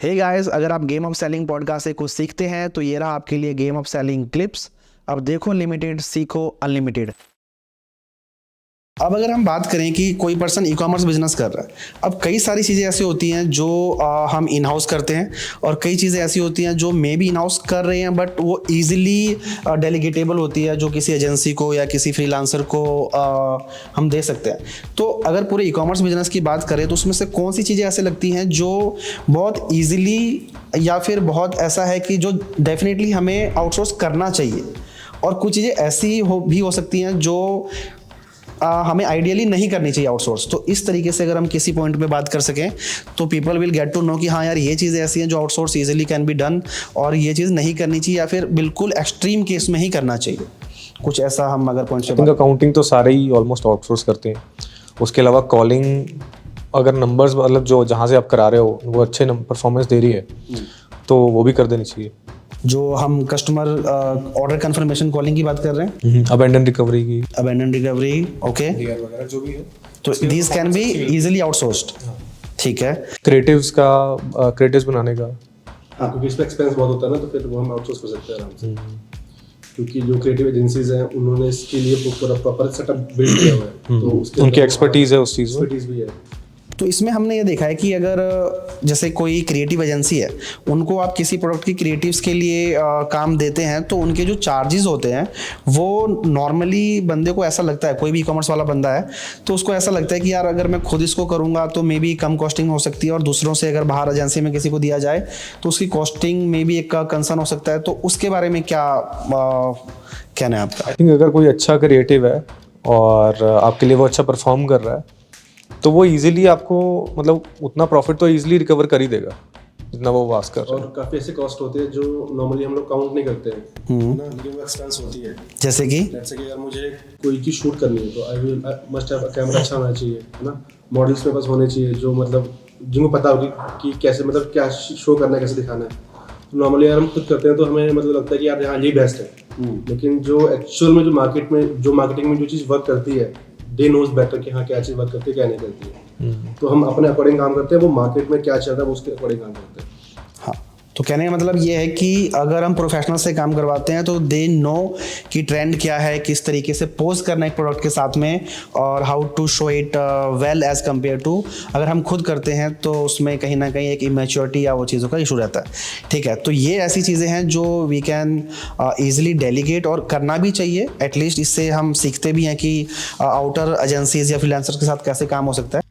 Hey guys, अगर आप game of selling podcast से कुछ सीखते हैं तो ये रहा आपके लिए गेम ऑफ सेलिंग क्लिप्स। अब देखो लिमिटेड, सीखो अनलिमिटेड। अब अगर हम बात करें कि कोई पर्सन ई कॉमर्स बिजनेस कर रहा है, अब कई सारी चीज़ें ऐसी होती हैं जो हम इन हाउस करते हैं और कई चीज़ें ऐसी होती हैं जो मे बी इन हाउस कर रहे हैं बट वो ईजिली डेलीगेटेबल होती है, जो किसी एजेंसी को या किसी फ्रीलांसर को हम दे सकते हैं। तो अगर पूरे ई कॉमर्स बिजनेस की बात करें तो उसमें से कौन सी चीज़ें ऐसे लगती हैं जो बहुत ईजिली या फिर बहुत ऐसा है कि जो डेफिनेटली हमें आउटसोर्स करना चाहिए, और कुछ चीज़ें ऐसी भी हो सकती हैं जो हमें आइडियली नहीं करनी चाहिए आउटसोर्स। तो इस तरीके से अगर हम किसी पॉइंट पे बात कर सकें तो people will get to know कि हाँ यार, ये चीज़ें ऐसी हैं जो outsource easily can be done, और ये चीज़ नहीं करनी चाहिए या फिर बिल्कुल एक्सट्रीम केस में ही करना चाहिए। कुछ ऐसा हम अगर पॉइंट से अकाउंटिंग तो सारे ही ऑलमोस्ट आउटसोर्स करते हैं। उसके अलावा कॉलिंग, अगर नंबर्स मतलब जो जहाँ से आप करा रहे हो वो अच्छे परफॉर्मेंस दे रही है तो वो भी कर देनी चाहिए। जो हम कस्टमर ऑर्डर कंफर्मेशन कॉलिंग की बात कर रहे हैं, अबेंडन रिकवरी की, ओके, जो भी है, तो these can be easily outsourced. ठीक है। क्रिएटिव्स बनाने का, हाँ, क्योंकि इस पे एक्सपेंस बहुत होता है ना, तो फिर वो हम आउटसोर्स कर सकते हैं आराम से। क्योंकि जो क्रिएटिव एजेंसीज हैं उन्होंने इसके लिए प्रॉपर सेटअप बिल्ड किया हुआ है, तो उसके उनकी एक्सपर्टीज है उस चीज़ में। एक्सपर्टीज भी है। तो इसमें हमने ये देखा है कि अगर जैसे कोई क्रिएटिव एजेंसी है, उनको आप किसी प्रोडक्ट की क्रिएटिव्स के लिए काम देते हैं, तो उनके जो चार्जेस होते हैं वो नॉर्मली बंदे को ऐसा लगता है, कोई भी ई कॉमर्स वाला बंदा है तो उसको ऐसा लगता है कि यार अगर मैं खुद इसको करूँगा तो मे बी कम कॉस्टिंग हो सकती है, और दूसरों से अगर बाहर एजेंसी में किसी को दिया जाए तो उसकी कॉस्टिंग में भी एक कंसर्न हो सकता है। तो उसके बारे में क्या कहना है आपका? आई थिंक अगर कोई अच्छा क्रिएटिव है और आपके लिए वो अच्छा परफॉर्म कर रहा है तो वो इजीली आपको मतलब उतना प्रॉफिट तो इजीली रिकवर कर ही देगा जितना वो वास कर रहा है। और काफ़ी ऐसे कॉस्ट होते हैं जो नॉर्मली हम लोग काउंट नहीं करते हैं ना, लेकिन वो एक्सपेंस होती है। जैसे कि अगर मुझे कोई चीज़ शूट करनी है तो I will must have camera अच्छा होना चाहिए, है ना। मॉडल्स मेरे पास होने चाहिए जो मतलब जिनको पता होगी कि कैसे मतलब क्या शो करना है, कैसे दिखाना है। नॉर्मली अगर हम खुद करते हैं तो हमें मतलब लगता है कि यार हाँ यही बेस्ट है, लेकिन जो एक्चुअल में जो मार्केटिंग में जो चीज़ वर्क करती है, दे नोज बेटर कि हाँ क्या चीज़ वर्क करती है क्या नहीं करती है। तो हम अपने अकॉर्डिंग काम करते हैं, वो मार्केट में क्या चल रहा है वो उसके अकॉर्डिंग काम करते हैं। हाँ, तो कहने का मतलब ये है कि अगर हम प्रोफेशनल से काम करवाते हैं तो दे नो कि ट्रेंड क्या है, किस तरीके से पोज करना है एक प्रोडक्ट के साथ में, और how to show it well as compare to अगर हम खुद करते हैं तो उसमें कहीं ना कहीं एक इमेच्योरिटी या वो चीज़ों का इशू रहता है। ठीक है, तो ये ऐसी चीज़ें हैं जो वी कैन ईजिली डेलीगेट, और करना भी चाहिए एटलीस्ट। इससे हम सीखते भी हैं कि आउटर एजेंसीज या फ्रीलांसर के साथ कैसे काम हो सकता है।